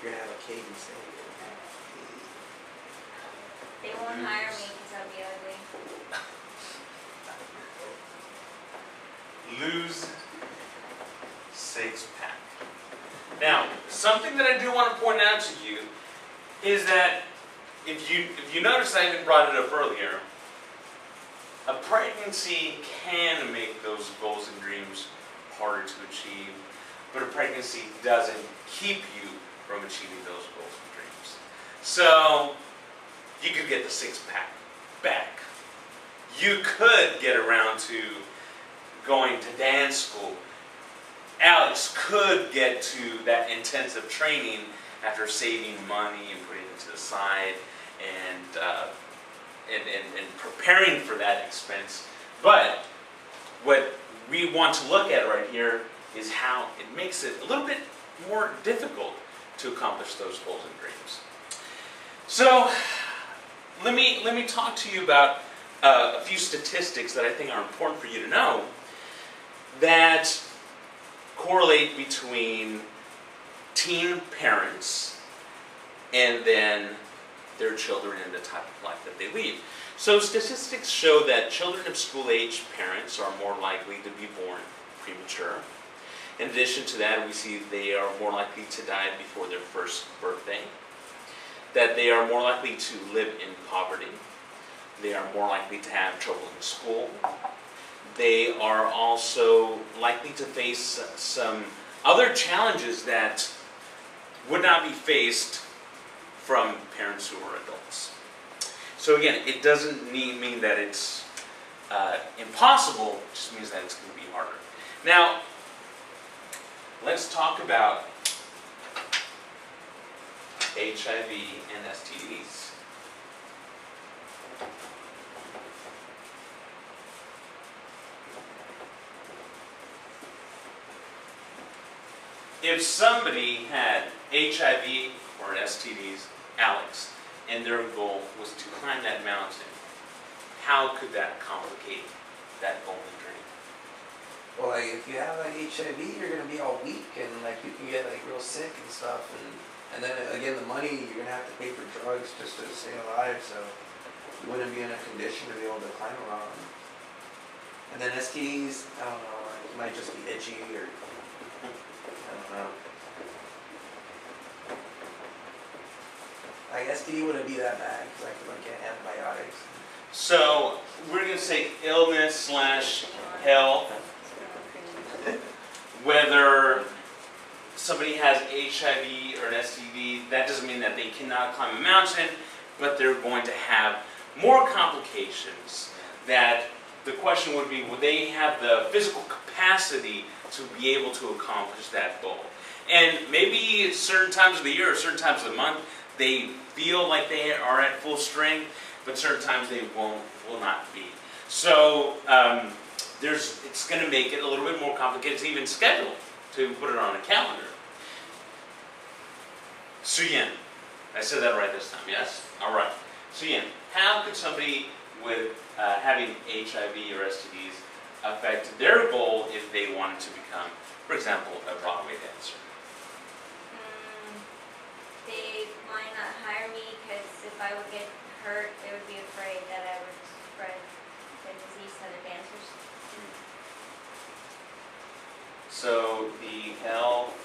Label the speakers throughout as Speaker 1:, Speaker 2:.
Speaker 1: You're gonna have a KV stadium.
Speaker 2: They won't hire me because I'll be ugly.
Speaker 3: Lose 6-pack. Now, something that I do want to point out to you is that if you notice, I even brought it up earlier, a pregnancy can make those goals and dreams harder to achieve, but a pregnancy doesn't keep you from achieving those goals and dreams. So, you could get the 6-pack back. You could get around to going to dance school. Alex could get to that intensive training after saving money and putting it to the side and preparing for that expense. But what we want to look at right here is how it makes it a little bit more difficult to accomplish those goals and dreams. So let me talk to you about a few statistics that I think are important for you to know that correlate between teen parents and then their children and the type of life that they lead. So statistics show that children of school-age parents are more likely to be born premature. In addition to that, we see they are more likely to die before their first birthday, that they are more likely to live in poverty, they are more likely to have trouble in school, they are also likely to face some other challenges that would not be faced from parents who are adults. So again, it doesn't mean that it's impossible, it just means that it's going to be harder. Now, let's talk about HIV and STDs. If somebody had HIV or STDs, Alex, and their goal was to climb that mountain, how could that complicate that goal and dream?
Speaker 1: Well, like if you have like HIV, you're gonna be all weak and like you can get like real sick and stuff, and then again the money you're gonna have to pay for drugs just to stay alive, so you wouldn't be in a condition to be able to climb a mountain. And then STDs, I don't know, it might just be itchy or I don't know. Like STD wouldn't be that bad because I could like get antibiotics.
Speaker 3: So we're going to say illness / health, whether somebody has HIV or an STD, that doesn't mean that they cannot climb a mountain, but they're going to have more complications. That the question would be, would they have the physical capacity to be able to accomplish that goal? And maybe certain times of the year or certain times of the month, they feel like they are at full strength, but certain times they will not be. So it's going to make it a little bit more complicated to even schedule, to put it on a calendar. Suyin, I said that right this time, yes? All right. Suyin, how could somebody with having HIV or STDs affect their goal if they wanted to become, for example, a Broadway dancer?
Speaker 2: They might not hire me because if I would get hurt, they would be afraid that I would spread the disease to the dancers.
Speaker 3: So the health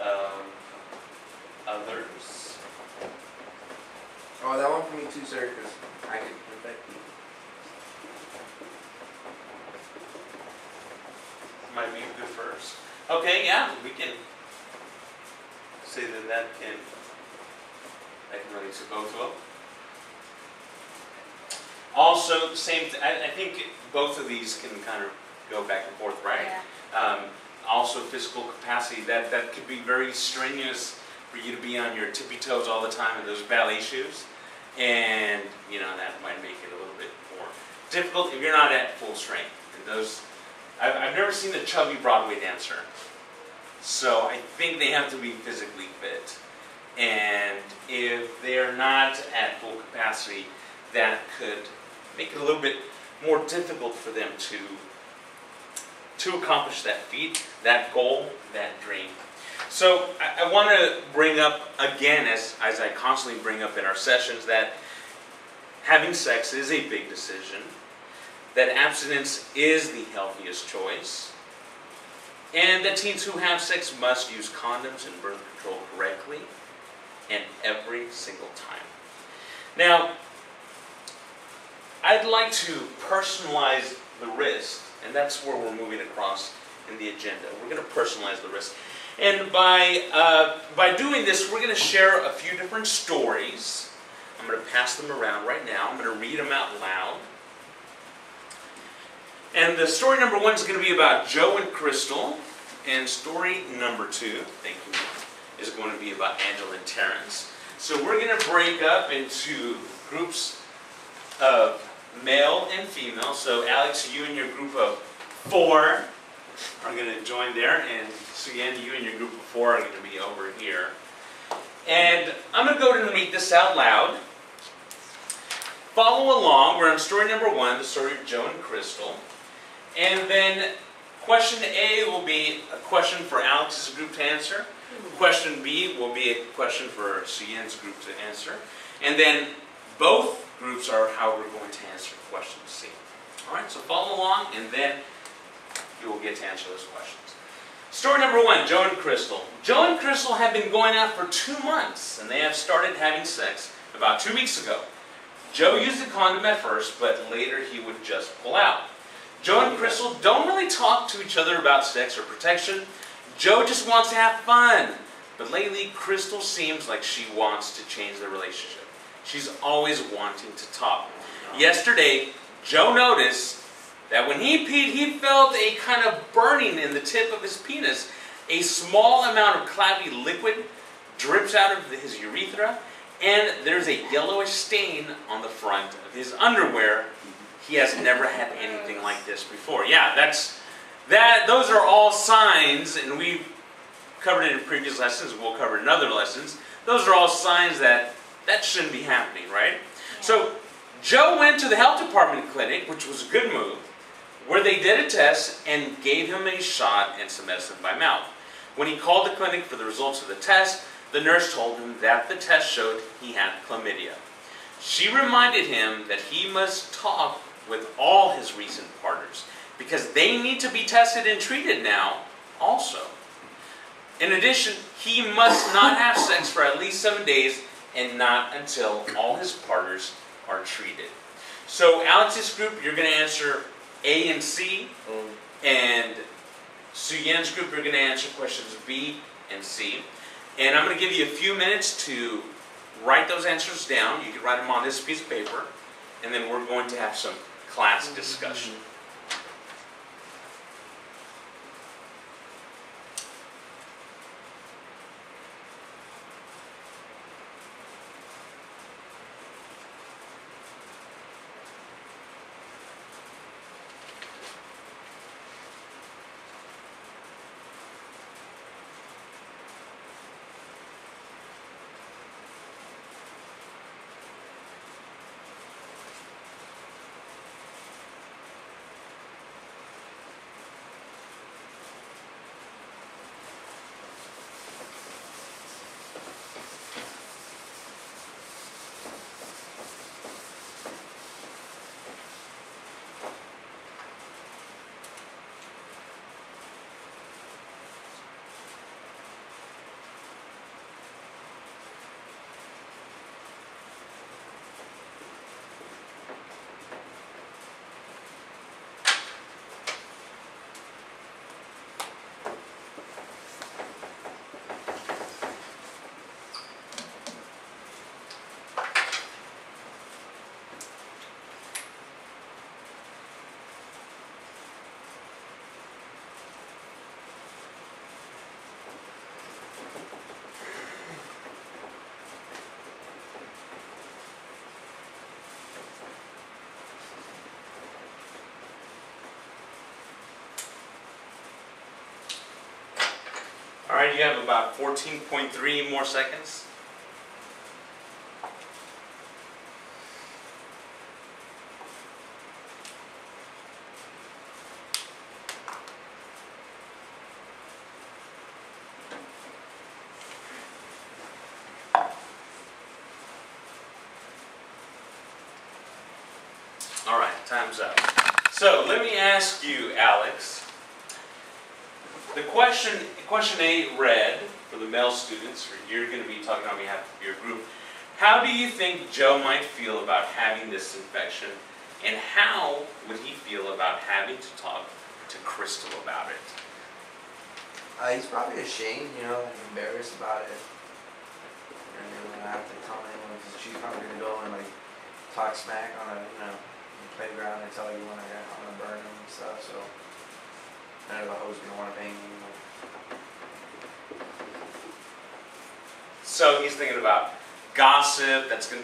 Speaker 3: of others.
Speaker 1: Oh, that one for me too, sir, because I can infect people.
Speaker 3: Might be good first. Okay, yeah, we can say that can relate to both of them. Also, the same. I think both of these can kind of go back and forth, right?
Speaker 2: Yeah.
Speaker 3: Also, physical capacity. That could be very strenuous for you to be on your tippy toes all the time in those ballet shoes, and that might make it a little bit more difficult if you're not at full strength. And those, I've never seen a chubby Broadway dancer, so I think they have to be physically fit. And if they're not at full capacity, that could make it a little bit more difficult for them to accomplish that feat, that goal, that dream So I want to bring up again, as I constantly bring up in our sessions, that having sex is a big decision, that abstinence is the healthiest choice, and that teens who have sex must use condoms and birth control correctly and every single time. Now, I'd like to personalize the risk, and that's where we're moving across in the agenda. We're going to personalize the risk. And by doing this, we're going to share a few different stories. I'm going to pass them around right now. I'm going to read them out loud. And the story number 1 is going to be about Joe and Crystal. And story number 2, thank you, is going to be about Angela and Terrence. So we're going to break up into groups of male and female. So Alex, you and your group of 4 are going to join there. And Suyen, you and your group of 4 are going to be over here. And I'm going to go ahead and read this out loud. Follow along. We're on story number 1, the story of Joe and Crystal. And then question A will be a question for Alex's group to answer. Question B will be a question for Suyen's group to answer. And then both groups are how we're going to answer question C. Alright, so follow along and then you will get to answer those questions. Story number 1, Joe and Crystal. Joe and Crystal have been going out for 2 months and they have started having sex about 2 weeks ago. Joe used a condom at first, but later he would just pull out. Joe and Crystal don't really talk to each other about sex or protection. Joe just wants to have fun. But lately, Crystal seems like she wants to change the relationship. She's always wanting to talk. Yesterday, Joe noticed that when he peed, he felt a kind of burning in the tip of his penis. A small amount of cloudy liquid drips out of his urethra, and there's a yellowish stain on the front of his underwear. He has never had anything like this before. Yeah, those are all signs, and we've covered it in previous lessons. We'll cover it in other lessons. Those are all signs that shouldn't be happening, right? Yeah. So Joe went to the health department clinic, which was a good move, where they did a test and gave him a shot and some medicine by mouth. When he called the clinic for the results of the test, the nurse told him that the test showed he had chlamydia. She reminded him that he must talk with all his recent partners because they need to be tested and treated now also. In addition, he must not have sex for at least 7 days and not until all his partners are treated. So Alex's group, you're going to answer A and C, and Suyen's group, you're going to answer questions B and C. And I'm going to give you a few minutes to write those answers down. You can write them on this piece of paper, and then we're going to have some class discussion. All right, you have about 14.3 more seconds. All right, time's up. So let me ask you, Alex. The question A read for the male students. You're going to be talking on behalf of your group. How do you think Joe might feel about having this infection, and how would he feel about having to talk to Crystal about it?
Speaker 1: He's probably ashamed, you know, and embarrassed about it. And then when I have to tell anyone, because she's probably gonna go and like talk smack on a, you know, the playground and tell everyone I'm gonna burn them and stuff. So none of the hoes gonna want to bang me.
Speaker 3: So he's thinking about gossip that's going